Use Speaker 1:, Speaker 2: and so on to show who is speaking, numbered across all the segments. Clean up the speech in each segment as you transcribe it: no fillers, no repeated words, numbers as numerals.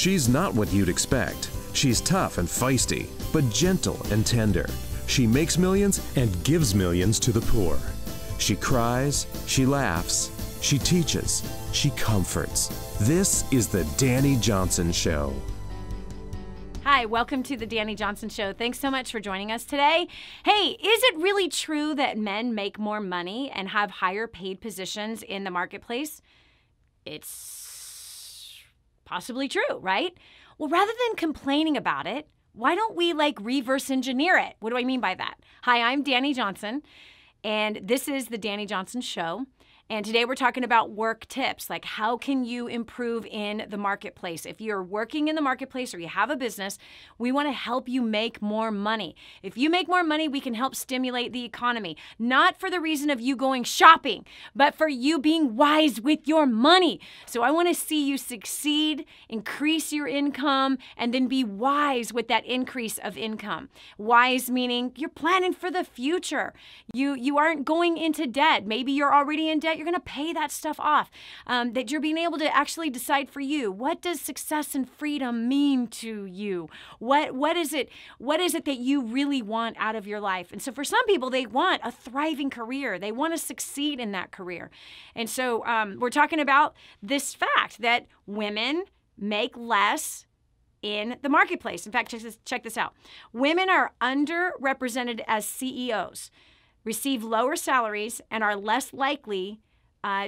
Speaker 1: She's not what you'd expect. She's tough and feisty, but gentle and tender. She makes millions and gives millions to the poor. She cries, she laughs, she teaches, she comforts. This is the Dani Johnson Show.
Speaker 2: Hi, welcome to the Dani Johnson Show. Thanks so much for joining us today. Hey, is it really true that men make more money and have higher paid positions in the marketplace? It's possibly true, right? Well, rather than complaining about it, why don't we reverse engineer it? What do I mean by that? Hi, I'm Dani Johnson, and this is the Dani Johnson Show. And today we're talking about work tips, like how can you improve in the marketplace? If you're working in the marketplace or you have a business, we want to help you make more money. If you make more money, we can help stimulate the economy, not for the reason of you going shopping, but for you being wise with your money. So I want to see you succeed, increase your income, and then be wise with that increase of income. Wise meaning you're planning for the future. You aren't going into debt. Maybe you're already in debt. You're going to pay that stuff off. That you're being able to actually decide for you. What does success and freedom mean to you? What is it that you really want out of your life? And so for some people, they want a thriving career. They want to succeed in that career. And so we're talking about this fact that women make less in the marketplace. In fact, check this out. Women are underrepresented as CEOs, receive lower salaries, and are less likely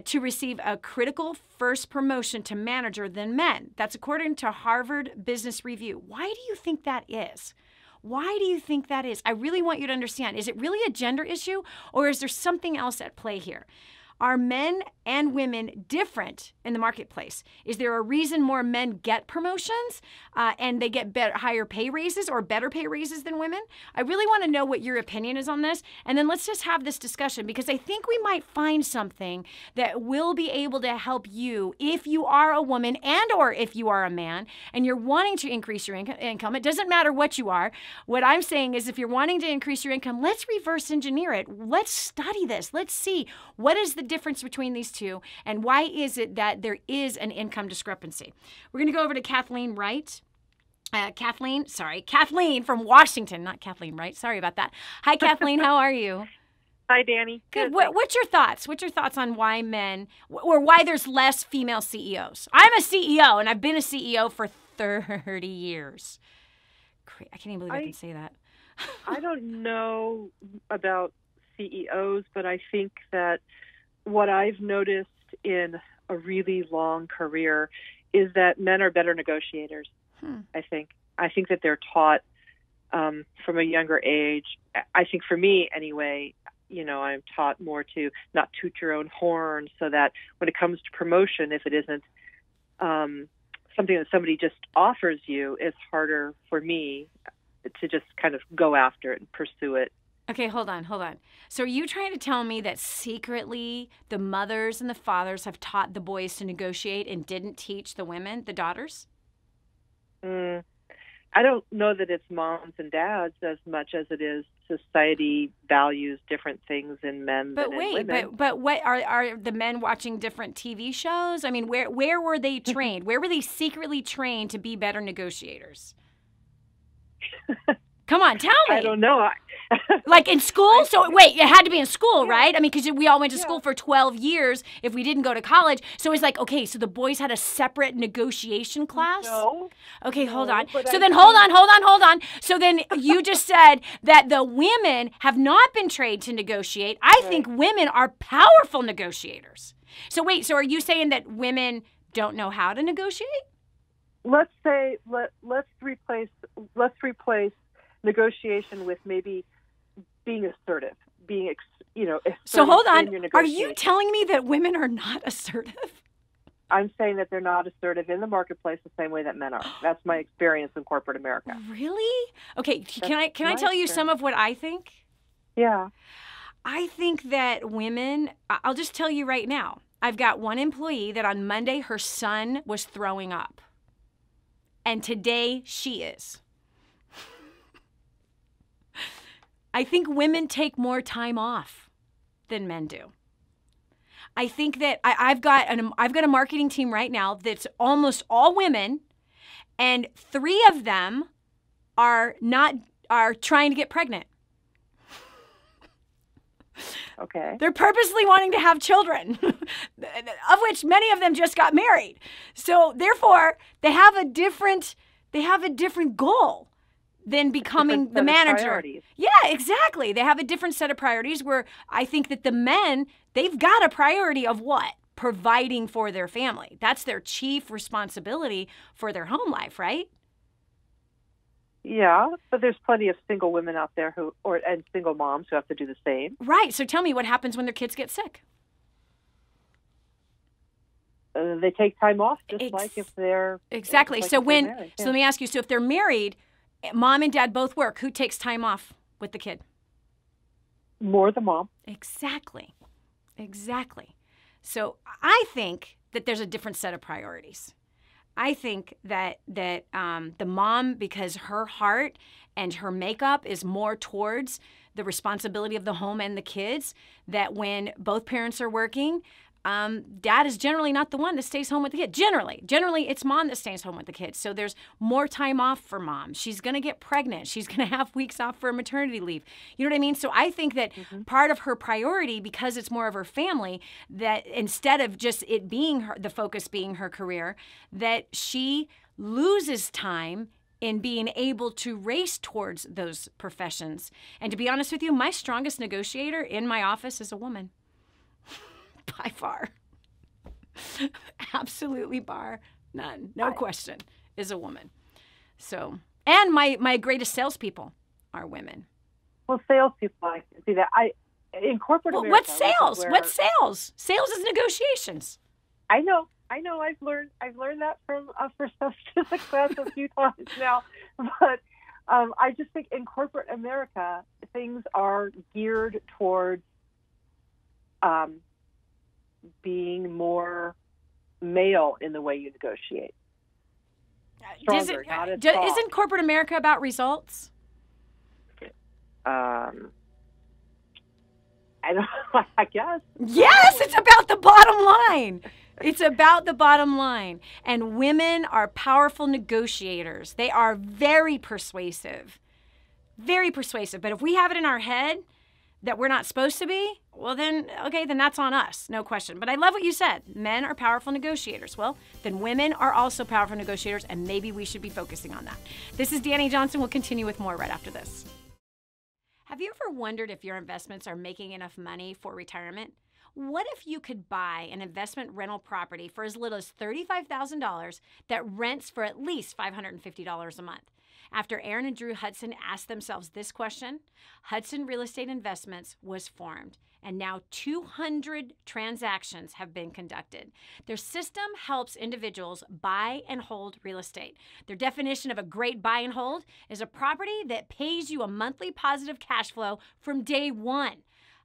Speaker 2: to receive a critical first promotion to manager than men. That's according to Harvard Business Review. Why do you think that is? Why do you think that is? I really want you to understand. Is it really a gender issue, or is there something else at play here? Are men and women different in the marketplace? Is there a reason more men get promotions and they get higher pay raises or better pay raises than women? I really want to know what your opinion is on this. And then let's just have this discussion, because I think we might find something that will be able to help you if you are a woman and or if you are a man and you're wanting to increase your income. It doesn't matter what you are. What I'm saying is if you're wanting to increase your income, let's reverse engineer it. Let's study this. Let's see what is the difference between these two and why is it that there is an income discrepancy. We're going to go over to Kathleen Wright. Kathleen from Washington, not Kathleen Wright. Sorry about that. Hi, Kathleen. How are you?
Speaker 3: Hi, Dani.
Speaker 2: Good. What's your thoughts? What's your thoughts on why men, or why there's less female CEOs? I'm a CEO, and I've been a CEO for 30 years. I can't even believe I can say that.
Speaker 3: I don't know about CEOs, but I think that what I've noticed in a really long career is that men are better negotiators. I think that they're taught from a younger age. I think for me anyway, I'm taught more to not toot your own horn, so that when it comes to promotion, if it isn't something that somebody just offers you, it's harder for me to just kind of go after it and pursue it.
Speaker 2: Okay, hold on. So are you trying to tell me that secretly the mothers and the fathers have taught the boys to negotiate and didn't teach the women, the daughters?
Speaker 3: I don't know that it's moms and dads as much as it is society values different things in men than in women.
Speaker 2: But what are the men watching different TV shows? I mean, where were they trained? Where were they secretly trained to be better negotiators? Come on, tell me.
Speaker 3: I don't know.
Speaker 2: Like in school? So wait, it had to be in school, right? I mean, because we all went to school for 12 years if we didn't go to college. So it's like, okay, so the boys had a separate negotiation class?
Speaker 3: No.
Speaker 2: Okay, hold on. So then hold on. So then you just said that the women have not been trained to negotiate. I think women are powerful negotiators. So wait, so are you saying that women don't know how to negotiate?
Speaker 3: Let's say let's replace negotiation with maybe being assertive, assertive.
Speaker 2: So hold on. Are you telling me that women are not assertive?
Speaker 3: I'm saying that they're not assertive in the marketplace the same way that men are. That's my experience in corporate America.
Speaker 2: Really? Okay. Can I tell you some of what I think?
Speaker 3: Yeah.
Speaker 2: I think that women, I'll just tell you right now, I've got one employee that on Monday her son was throwing up. And today she is. I think women take more time off than men do. I think that I've got a marketing team right now that's almost all women, and 3 of them are trying to get pregnant.
Speaker 3: Okay.
Speaker 2: They're purposely wanting to have children, of which many of them just got married. So therefore, they have a different goal than becoming the manager. Yeah, exactly. They have a different set of priorities where I think that the men, they've got a priority of what? Providing for their family. That's their chief responsibility for their home life, right?
Speaker 3: Yeah, but there's plenty of single women out there and single moms who have to do the same.
Speaker 2: Right. So tell me, what happens when their kids get sick?
Speaker 3: They take time off, just like if they're
Speaker 2: exactly.
Speaker 3: Like
Speaker 2: so
Speaker 3: if
Speaker 2: when
Speaker 3: they're married.
Speaker 2: so let me ask you. So if they're married, mom and dad both work. Who takes time off with the kid?
Speaker 3: More the mom.
Speaker 2: Exactly. So I think that there's a different set of priorities. I think that the mom, because her heart and her makeup is more towards the responsibility of the home and the kids, that when both parents are working, dad is generally not the one that stays home with the kid. Generally, it's mom that stays home with the kids. So there's more time off for mom. She's going to get pregnant. She's going to have weeks off for maternity leave. You know what I mean? So I think that part of her priority, because it's more of her family, that instead of just it being the focus being her career, that she loses time in being able to race towards those professions. And to be honest with you, my strongest negotiator in my office is a woman. By far. Absolutely bar none. No question, is a woman. So, and my greatest salespeople are women.
Speaker 3: Well, salespeople, I can see that. In corporate America.
Speaker 2: What's sales? What's sales? Sales is negotiations.
Speaker 3: I know. I've learned that from for statistics class a few times now. But I just think in corporate America, things are geared towards being more male in the way you negotiate. Stronger, not as soft.
Speaker 2: Isn't corporate America about results?
Speaker 3: I guess.
Speaker 2: Yes, it's about the bottom line. It's about the bottom line. And women are powerful negotiators. They are very persuasive. Very persuasive. But if we have it in our head that we're not supposed to be, well then that's on us, no question. But I love what you said. Men are powerful negotiators. Well, then women are also powerful negotiators, and maybe we should be focusing on that. This is Dani Johnson. We'll continue with more right after this. Have you ever wondered if your investments are making enough money for retirement? What if you could buy an investment rental property for as little as $35,000 that rents for at least $550 a month? After Aaron and Drew Hudson asked themselves this question, Hudson Real Estate Investments was formed, and now 200 transactions have been conducted. Their system helps individuals buy and hold real estate. Their definition of a great buy and hold is a property that pays you a monthly positive cash flow from day one.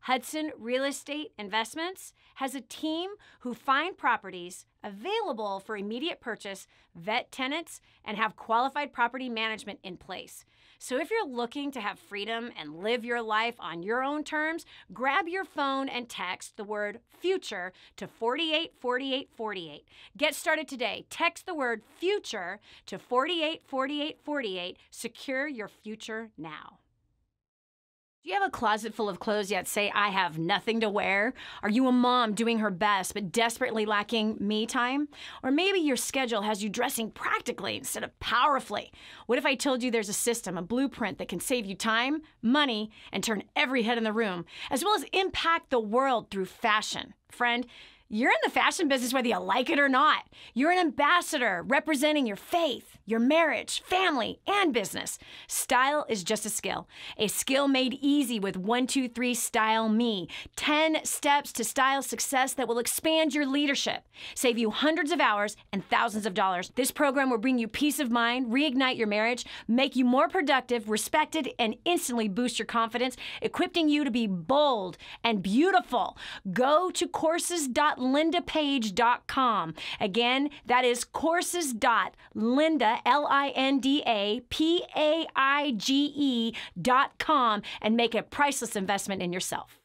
Speaker 2: Hudson Real Estate Investments has a team who find properties available for immediate purchase, vet tenants, and have qualified property management in place. So if you're looking to have freedom and live your life on your own terms, grab your phone and text the word FUTURE to 484848. Get started today. Text the word FUTURE to 484848. Secure your future now. Do you have a closet full of clothes yet say, I have nothing to wear? Are you a mom doing her best but desperately lacking me time? Or maybe your schedule has you dressing practically instead of powerfully. What if I told you there's a system, a blueprint that can save you time, money, and turn every head in the room, as well as impact the world through fashion? Friend, you're in the fashion business whether you like it or not. You're an ambassador representing your faith, your marriage, family, and business. Style is just a skill made easy with 123 Style Me. 10 steps to style success that will expand your leadership, save you hundreds of hours and thousands of dollars. This program will bring you peace of mind, reignite your marriage, make you more productive, respected, and instantly boost your confidence, equipping you to be bold and beautiful. Go to courses.lindapage.com. Again, that is courses.lindapage.com, and make a priceless investment in yourself.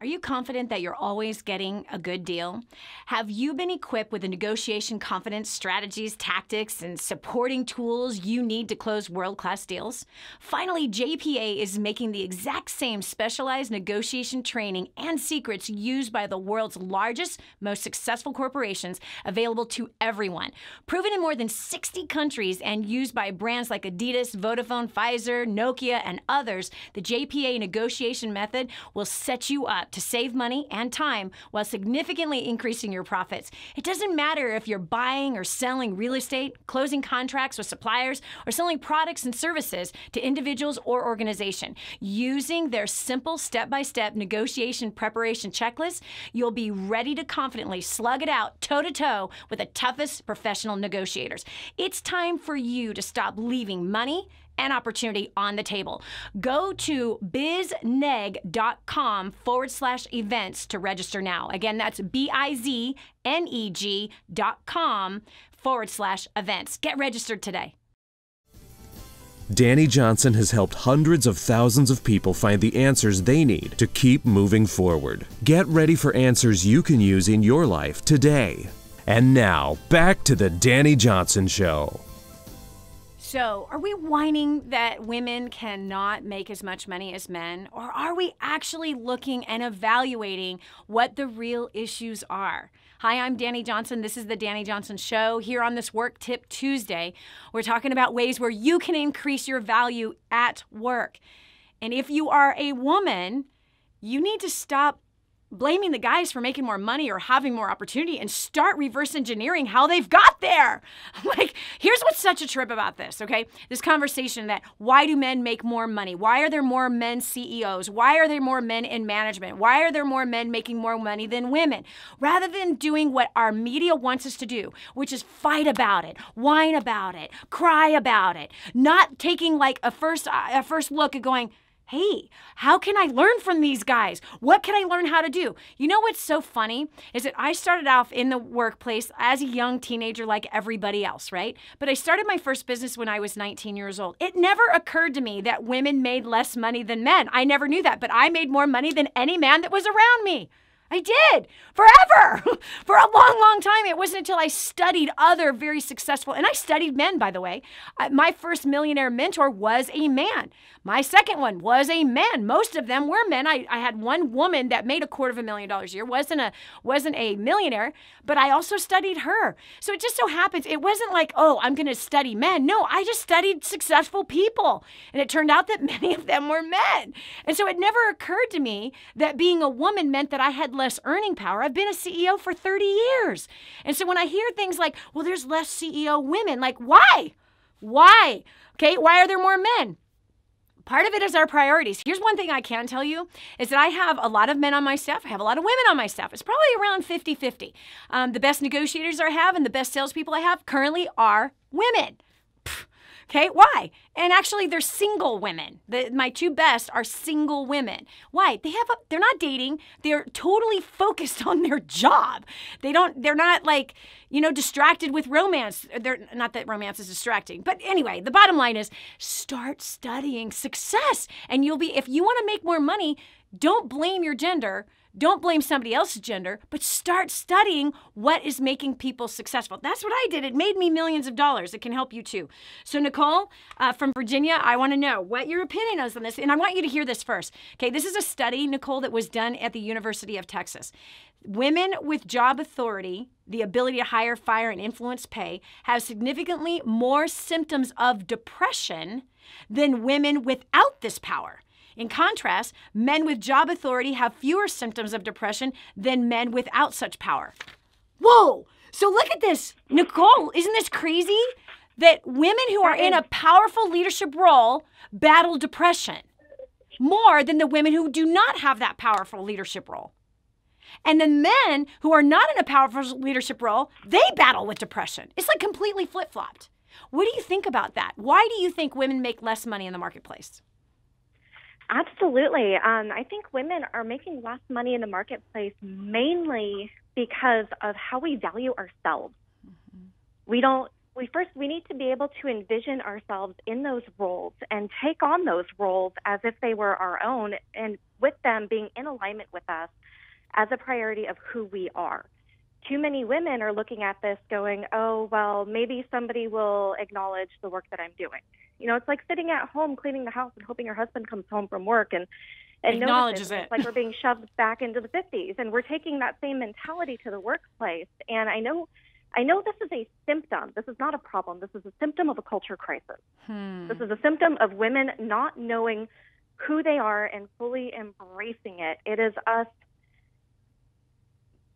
Speaker 2: Are you confident that you're always getting a good deal? Have you been equipped with the negotiation confidence strategies, tactics, and supporting tools you need to close world-class deals? Finally, JPA is making the exact same specialized negotiation training and secrets used by the world's largest, most successful corporations available to everyone. Proven in more than 60 countries and used by brands like Adidas, Vodafone, Pfizer, Nokia, and others, the JPA negotiation method will set you up to save money and time while significantly increasing your profits. It doesn't matter if you're buying or selling real estate, closing contracts with suppliers, or selling products and services to individuals or organizations. Using their simple step-by-step negotiation preparation checklist, you'll be ready to confidently slug it out toe-to-toe with the toughest professional negotiators. It's time for you to stop leaving money and opportunity on the table. Go to bizneg.com/events to register now. Again, that's bizneg.com/events. Get registered today.
Speaker 1: Dani Johnson has helped hundreds of thousands of people find the answers they need to keep moving forward. Get ready for answers you can use in your life today. And now, back to the Dani Johnson Show.
Speaker 2: So, are we whining that women cannot make as much money as men? Or are we actually looking and evaluating what the real issues are? Hi, I'm Dani Johnson. This is the Dani Johnson Show. Here on this Work Tip Tuesday, we're talking about ways where you can increase your value at work. And if you are a woman, you need to stop blaming the guys for making more money or having more opportunity and start reverse engineering how they've got there. Like, here's what's such a trip about this, okay? This conversation that why do men make more money? Why are there more men CEOs? Why are there more men in management? Why are there more men making more money than women? Rather than doing what our media wants us to do, which is fight about it, whine about it, cry about it, not taking like a first look at going, hey, how can I learn from these guys? What can I learn how to do? You know what's so funny is that I started off in the workplace as a young teenager like everybody else, right? But I started my first business when I was 19 years old. It never occurred to me that women made less money than men. I never knew that, but I made more money than any man that was around me. I did, forever, for a long, long time. It wasn't until I studied other very successful, and I studied men, by the way. My first millionaire mentor was a man. My second one was a man. Most of them were men. I had one woman that made $250,000 a year, wasn't a millionaire, but I also studied her. So it just so happens, it wasn't like, oh, I'm going to study men. No, I just studied successful people. And it turned out that many of them were men. And so it never occurred to me that being a woman meant that I had less earning power. I've been a CEO for 30 years. And so when I hear things like, well, there's less CEO women, like, why? Why? Okay, why are there more men? Part of it is our priorities. Here's one thing I can tell you is that I have a lot of men on my staff. I have a lot of women on my staff. It's probably around 50-50. The best negotiators I have and the best salespeople I have currently are women. Okay, why? And actually, they're single women. My two best are single women. Why? They're not dating. They're totally focused on their job. They're not like, distracted with romance. Not that romance is distracting. But anyway, the bottom line is start studying success. And if you want to make more money, don't blame your gender. Don't blame somebody else's gender, but start studying what is making people successful. That's what I did. It made me millions of dollars. It can help you too. So Nicole from Virginia, I want to know what your opinion is on this. And I want you to hear this first. Okay, this is a study, Nicole, that was done at the University of Texas. Women with job authority, the ability to hire, fire, and influence pay, have significantly more symptoms of depression than women without this power. In contrast, men with job authority have fewer symptoms of depression than men without such power. Whoa! So look at this. Nicole, isn't this crazy? That women who are in a powerful leadership role battle depression more than the women who do not have that powerful leadership role. And the men who are not in a powerful leadership role, they battle with depression. It's like completely flip-flopped. What do you think about that? Why do you think women make less money in the marketplace?
Speaker 4: Absolutely. I think women are making less money in the marketplace mainly because of how we value ourselves. Mm-hmm. We don't we need to be able to envision ourselves in those roles and take on those roles as if they were our own, and with them being in alignment with us as a priority of who we are. Too many women are looking at this going, oh, well, maybe somebody will acknowledge the work that I'm doing. You know, it's like sitting at home cleaning the house and hoping your husband comes home from work and
Speaker 2: acknowledges it.
Speaker 4: It's like we're being shoved back into the 50s, and we're taking that same mentality to the workplace. And I know this is a symptom. This is not a problem. This is a symptom of a culture crisis. This is a symptom of women not knowing who they are and fully embracing it. It is us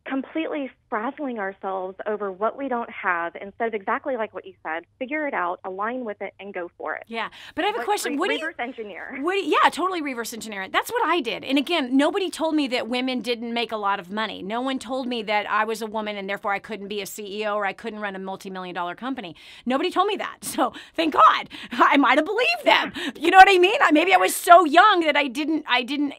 Speaker 4: completely frazzling ourselves over what we don't have instead of exactly like what you said, figure it out, align with it, and go for it.
Speaker 2: Yeah, but I have a question. What do you
Speaker 4: reverse engineer?
Speaker 2: Yeah, totally reverse engineer it. That's what I did. And again, nobody told me that women didn't make a lot of money. No one told me that I was a woman and therefore I couldn't be a CEO or I couldn't run a multi-million-dollar company. Nobody told me that. So thank God. I might have believed them. You know what I mean? Maybe I was so young that I didn't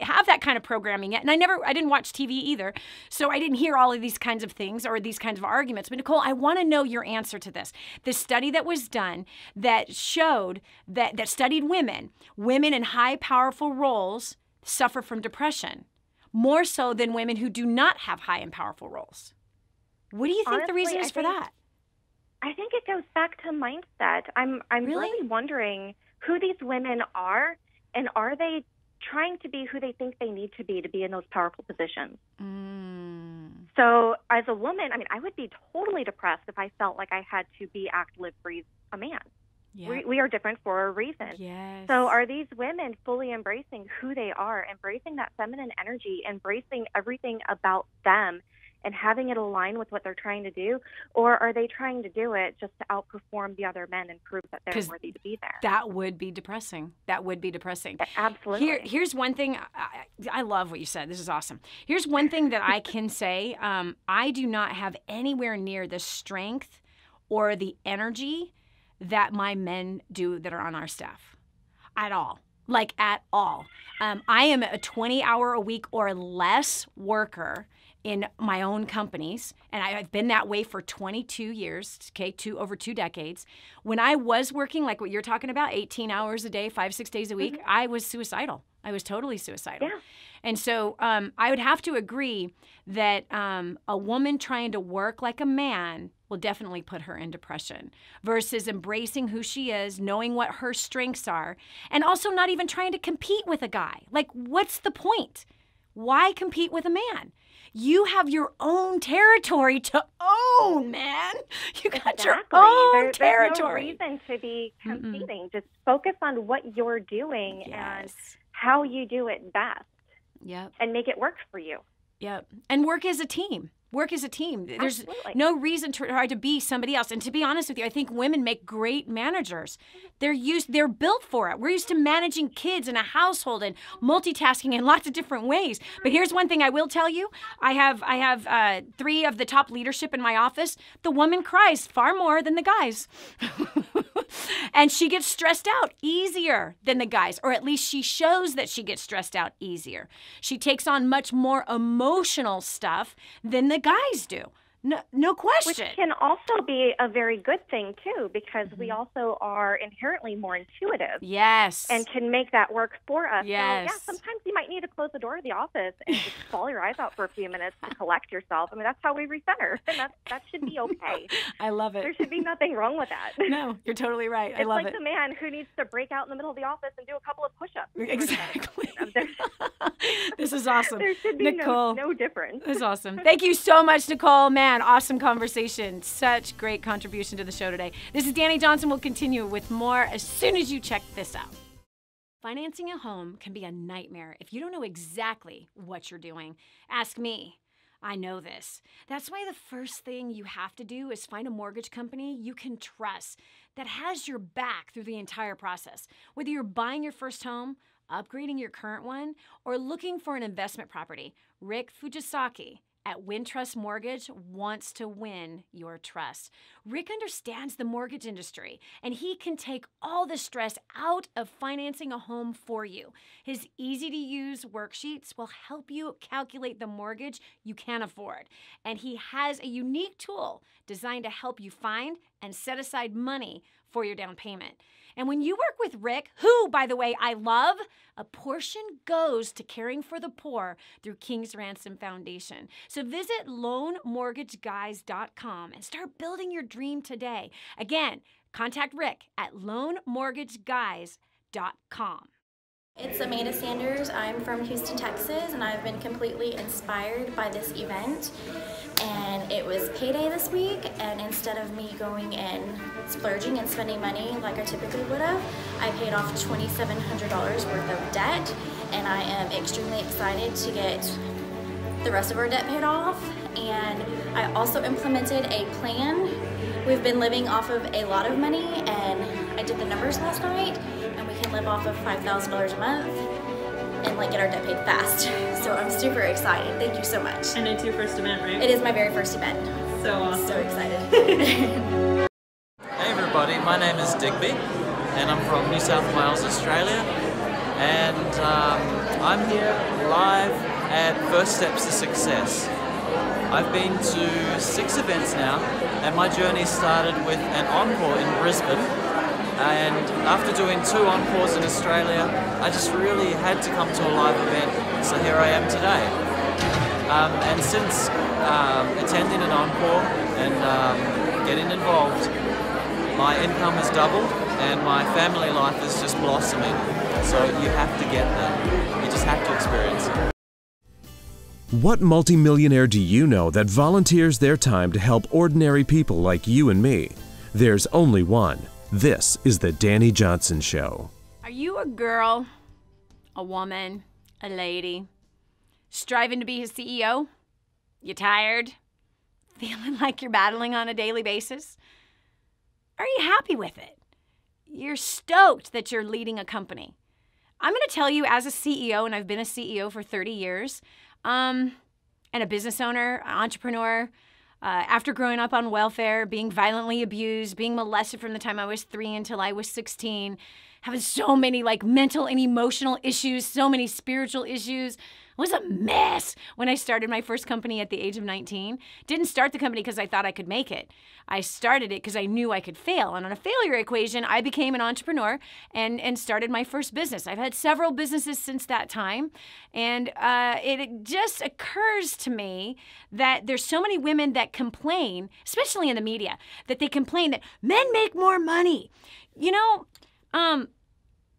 Speaker 2: have that kind of programming yet. And I didn't watch TV either. So I didn't hear all of these kinds of things or these kinds of arguments. But Nicole, I want to know your answer to this. The study that was done that showed that studied women in high powerful roles suffer from depression more so than women who do not have high and powerful roles. What do you think the reason is for that?
Speaker 4: I think it goes back to mindset. I'm really wondering who these women are, and are they trying to be who they think they need to be in those powerful positions? So as a woman, I would be totally depressed if I felt like I had to be, act, live, breathe a man. Yeah. We are different for a reason.
Speaker 2: Yes.
Speaker 4: So are these women fully embracing who they are, embracing that feminine energy, embracing everything about them and having it align with what they're trying to do? Or are they trying to do it just to outperform the other men and prove that they're worthy to be there?
Speaker 2: That would be depressing.
Speaker 4: Absolutely.
Speaker 2: Here's one thing. I love what you said. This is awesome. Here's one thing that I can say. I do not have anywhere near the strength or the energy that my men do that are on our staff at all. Like at all. I am a 20-hour-a-week or less worker in my own companies, and I've been that way for 22 years, over 2 decades. When I was working, like what you're talking about, 18 hours a day, 5-6 days a week, I was suicidal. I was totally suicidal.
Speaker 4: Yeah.
Speaker 2: And so I would have to agree that a woman trying to work like a man will definitely put her in depression versus embracing who she is, knowing what her strengths are, and also not even trying to compete with a guy. Like, what's the point? Why compete with a man? You have your own territory to own, man. You got your own territory.
Speaker 4: There's no reason to be competing. Just focus on what you're doing and how you do it best.
Speaker 2: Yep.
Speaker 4: And make it work for you.
Speaker 2: Yep. And work as a team. There's no reason to try to be somebody else. And to be honest with you, I think women make great managers. They're built for it. We're used to managing kids in a household and multitasking in lots of different ways. But here's one thing I will tell you. I have 3 of the top leadership in my office. The woman cries far more than the guys. And she gets stressed out easier than the guys, or at least she shows that she gets stressed out easier. She takes on much more emotional stuff than the guys do. No question.
Speaker 4: Which can also be a very good thing, too, because we also are inherently more intuitive.
Speaker 2: Yes.
Speaker 4: And can make that work for us.
Speaker 2: Yes.
Speaker 4: So, yeah, sometimes you might need to close the door of the office and just bawl your eyes out for a few minutes to collect yourself. That's how we recenter. And that should be okay.
Speaker 2: I love it.
Speaker 4: There should be nothing wrong with that.
Speaker 2: No, you're totally right. I love it.
Speaker 4: It's like the man who needs to break out in the middle of the office and do a couple of push-ups.
Speaker 2: Exactly. This is awesome.
Speaker 4: There should be
Speaker 2: Nicole,
Speaker 4: no difference.
Speaker 2: This is awesome. Thank you so much, Nicole. Man, awesome conversation. Such great contribution to the show today. This is Dani Johnson. We'll continue with more as soon as you check this out. Financing a home can be a nightmare if you don't know exactly what you're doing. Ask me. I know this. That's why the first thing you have to do is find a mortgage company you can trust that has your back through the entire process. Whether you're buying your first home, upgrading your current one, or looking for an investment property, Rick Fujisaki at Wintrust Mortgage wants to win your trust. Rick understands the mortgage industry, and he can take all the stress out of financing a home for you. His easy-to-use worksheets will help you calculate the mortgage you can afford. And he has a unique tool designed to help you find and set aside money for your down payment. And when you work with Rick, who, by the way, I love, a portion goes to caring for the poor through King's Ransom Foundation. So visit loanmortgageguys.com and start building your dream today. Again, contact Rick at loanmortgageguys.com.
Speaker 5: It's Amanda Sanders. I'm from Houston, Texas, and I've been completely inspired by this event. And it was payday this week, and instead of me going and splurging and spending money like I typically would have, I paid off $2,700 worth of debt, and I am extremely excited to get the rest of our debt paid off. And I also implemented a plan. We've been living off of a lot of money, and I did the numbers last night, and we can live off of $5,000 a month and like get our debt paid fast. So I'm super excited. Thank you so much.
Speaker 6: And it's your first event, right?
Speaker 5: It is my very first event.
Speaker 6: So awesome.
Speaker 5: So excited.
Speaker 7: Hey everybody, my name is Digby and I'm from New South Wales, Australia, and I'm here live at First Steps to Success. I've been to 6 events now, and my journey started with an encore in Brisbane, and after doing 2 encores in Australia, I just really had to come to a live event, so here I am today. And since attending an encore and getting involved, my income has doubled and my family life is just blossoming. So you have to get that. You just have to experience it.
Speaker 1: What multimillionaire do you know that volunteers their time to help ordinary people like you and me? There's only one. This is the Dani Johnson Show.
Speaker 2: Are you a girl, a woman, a lady, striving to be his CEO? You tired? Feeling like you're battling on a daily basis? Are you happy with it? You're stoked that you're leading a company. I'm going to tell you, as a CEO, and I've been a CEO for 30 years, and a business owner, entrepreneur, after growing up on welfare, being violently abused, being molested from the time I was 3 until I was 16, having so many like mental and emotional issues, so many spiritual issues. I was a mess when I started my first company at the age of 19. Didn't start the company because I thought I could make it. I started it because I knew I could fail. And on a failure equation, I became an entrepreneur and started my first business. I've had several businesses since that time. And it just occurs to me that there's so many women that complain, especially in the media, that they complain that men make more money. You know, I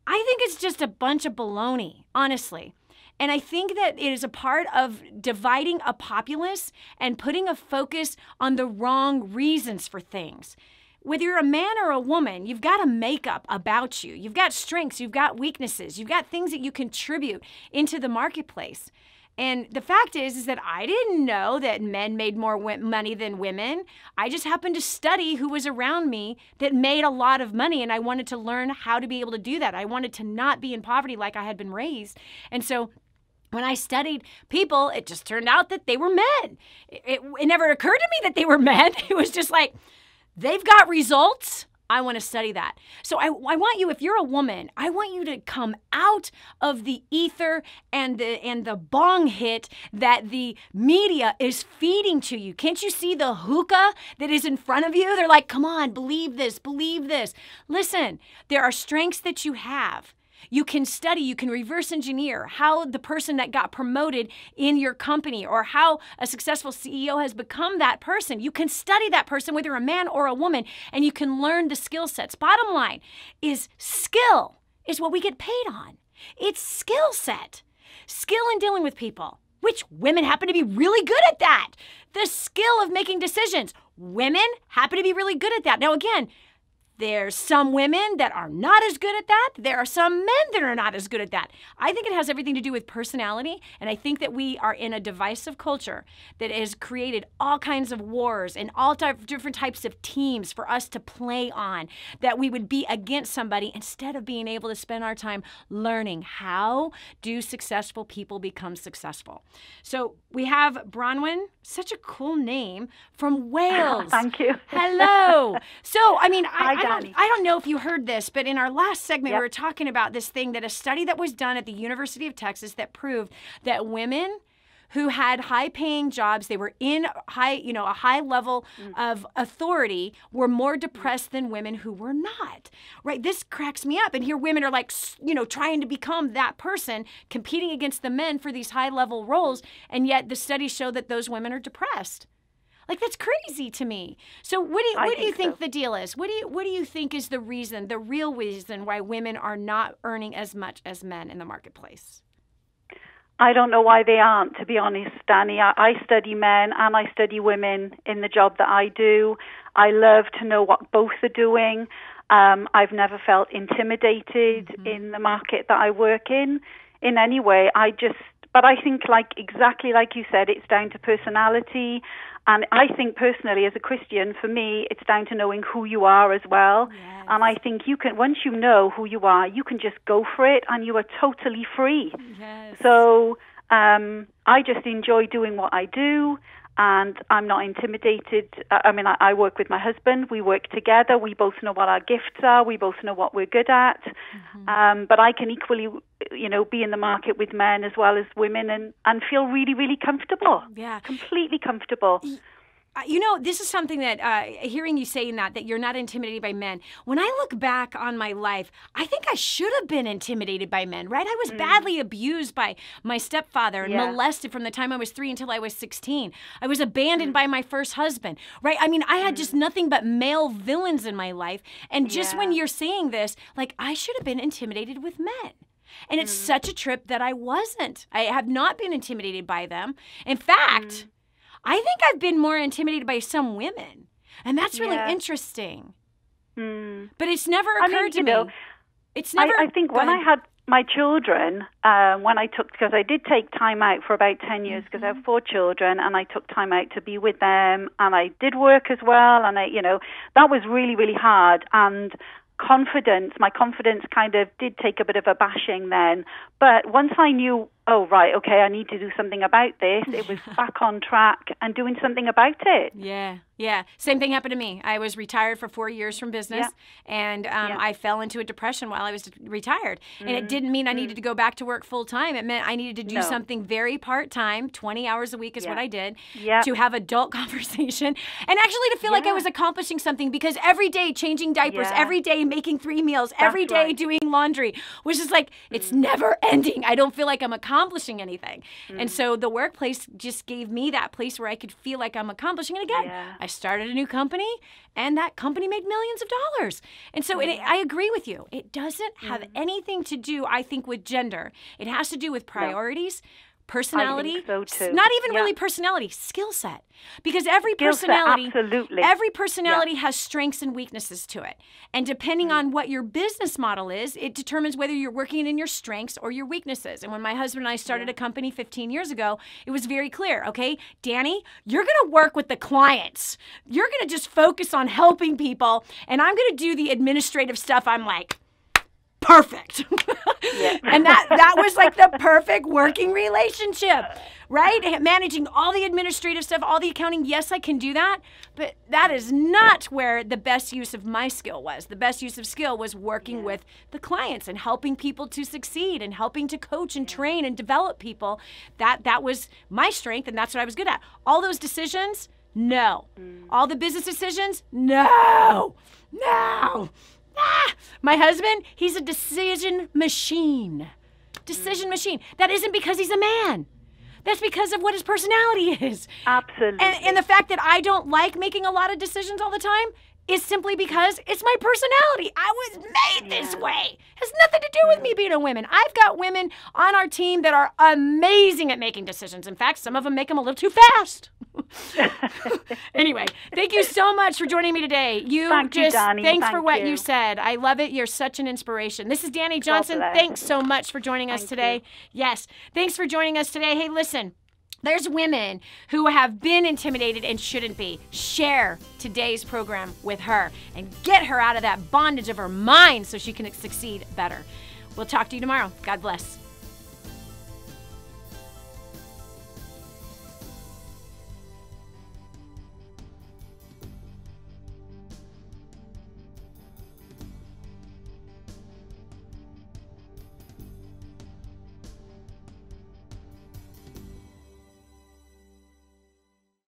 Speaker 2: think it's just a bunch of baloney, honestly. And I think that it is a part of dividing a populace and putting a focus on the wrong reasons for things. Whether you're a man or a woman, you've got a makeup about you. You've got strengths, you've got weaknesses, you've got things that you contribute into the marketplace. And the fact is that I didn't know that men made more money than women. I just happened to study who was around me that made a lot of money, and I wanted to learn how to be able to do that. I wanted to not be in poverty like I had been raised. And so when I studied people, it just turned out that they were men. It never occurred to me that they were men. It was just like, they've got results. I want to study that. So I want you, if you're a woman, I want you to come out of the ether and the bong hit that the media is feeding to you. Can't you see the hookah that is in front of you? They're like, come on, believe this, believe this. Listen, there are strengths that you have. You can study, you can reverse engineer how the person that got promoted in your company or how a successful CEO has become that person. You can study that person, whether a man or a woman, and you can learn the skill sets. Bottom line is skill is what we get paid on. It's skill set. Skill in dealing with people, which women happen to be really good at that. The skill of making decisions. Women happen to be really good at that. Now, again, there's some women that are not as good at that. There are some men that are not as good at that. I think it has everything to do with personality, and I think that we are in a divisive culture that has created all kinds of wars and all different types of teams for us to play on, that we would be against somebody instead of being able to spend our time learning how do successful people become successful. So we have Bronwyn, such a cool name, from Wales.
Speaker 8: Thank you.
Speaker 2: Hello. So, I mean,
Speaker 8: Dani.
Speaker 2: I don't know if you heard this, but in our last segment,
Speaker 8: Yep.
Speaker 2: we were talking about this thing that a study that was done at the University of Texas that proved that women who had high-paying jobs, they were in a high level of authority, were more depressed than women who were not. Right? This cracks me up. And here women are like, trying to become that person, competing against the men for these high-level roles, and yet the studies show that those women are depressed. Like, that's crazy to me. So what do you think the deal is? What do you think is the real reason why women are not earning as much as men in the marketplace?
Speaker 6: I don't know why they aren't, to be honest, Dani. I study men and I study women in the job that I do. I love to know what both are doing. I've never felt intimidated in the market that I work in any way. But I think, exactly like you said, it's down to personality. And I think personally, as a Christian, for me, it's down to knowing who you are as well. Yes. And I think once you know who you are, you can just go for it and you are totally free. Yes. So I just enjoy doing what I do. And I'm not intimidated. I work with my husband. We work together. We both know what our gifts are. We both know what we're good at. But I can equally, be in the market with men as well as women and feel really, really comfortable. Yeah. Completely comfortable.
Speaker 2: This is something that, hearing you saying that you're not intimidated by men, when I look back on my life, I think I should have been intimidated by men, right? I was badly abused by my stepfather and molested from the time I was 3 until I was 16. I was abandoned by my first husband, right? I mean, I had just nothing but male villains in my life. And just when you're saying this, I should have been intimidated with men. And it's such a trip that I wasn't. I have not been intimidated by them. In fact, I think I've been more intimidated by some women, and that's really interesting. But it's never occurred to me. It's never.
Speaker 6: I think when I had my children, because I did take time out for about 10 years because I have 4 children, and I took time out to be with them, and I did work as well, and that was really, really hard. And my confidence kind of did take a bit of a bashing then. But once I knew, I need to do something about this, it was back on track and doing something about it.
Speaker 2: Yeah. Same thing happened to me. I was retired for 4 years from business, and I fell into a depression while I was retired. And it didn't mean I needed to go back to work full time. It meant I needed to do something very part-time, 20 hours a week is what I did, to have adult conversation, and actually to feel like I was accomplishing something, because every day changing diapers, every day making 3 meals, every day doing laundry was just like, it's never ending. I don't feel like I'm accomplishing anything. And so the workplace just gave me that place where I could feel like I'm accomplishing it again. I started a new company, and that company made millions of dollars. And so I agree with you. It doesn't have anything to do, I think, with gender. It has to do with priorities, personality. I think so too. Not even really personality, skill set. Because every personality has strengths and weaknesses to it. And depending on what your business model is, it determines whether you're working in your strengths or your weaknesses. And when my husband and I started a company 15 years ago, it was very clear, okay, Dani, you're going to work with the clients. You're going to just focus on helping people, and I'm going to do the administrative stuff. I'm like, perfect. And that was like the perfect working relationship, right? Managing all the administrative stuff, all the accounting. Yes, I can do that, but that is not where the best use of my skill was. The best use of skill was working with the clients and helping people to succeed and helping to coach and train and develop people. That was my strength, and that's what I was good at. All those decisions, no. All the business decisions, no. My husband, he's a decision machine. That isn't because he's a man. That's because of what his personality is.
Speaker 6: Absolutely.
Speaker 2: And the fact that I don't like making a lot of decisions all the time is simply because it's my personality. I was made this way. It has nothing to do with me being a woman. I've got women on our team that are amazing at making decisions. In fact, some of them make them a little too fast. Anyway, thank you so much for joining me today.
Speaker 6: Thank you, Dani.
Speaker 2: Thanks for what you said. I love it. You're such an inspiration. This is Dani Johnson. Thanks so much for joining us today. Yes, thanks for joining us today. Hey, listen. There's women who have been intimidated and shouldn't be. Share today's program with her and get her out of that bondage of her mind so she can succeed better. We'll talk to you tomorrow. God bless.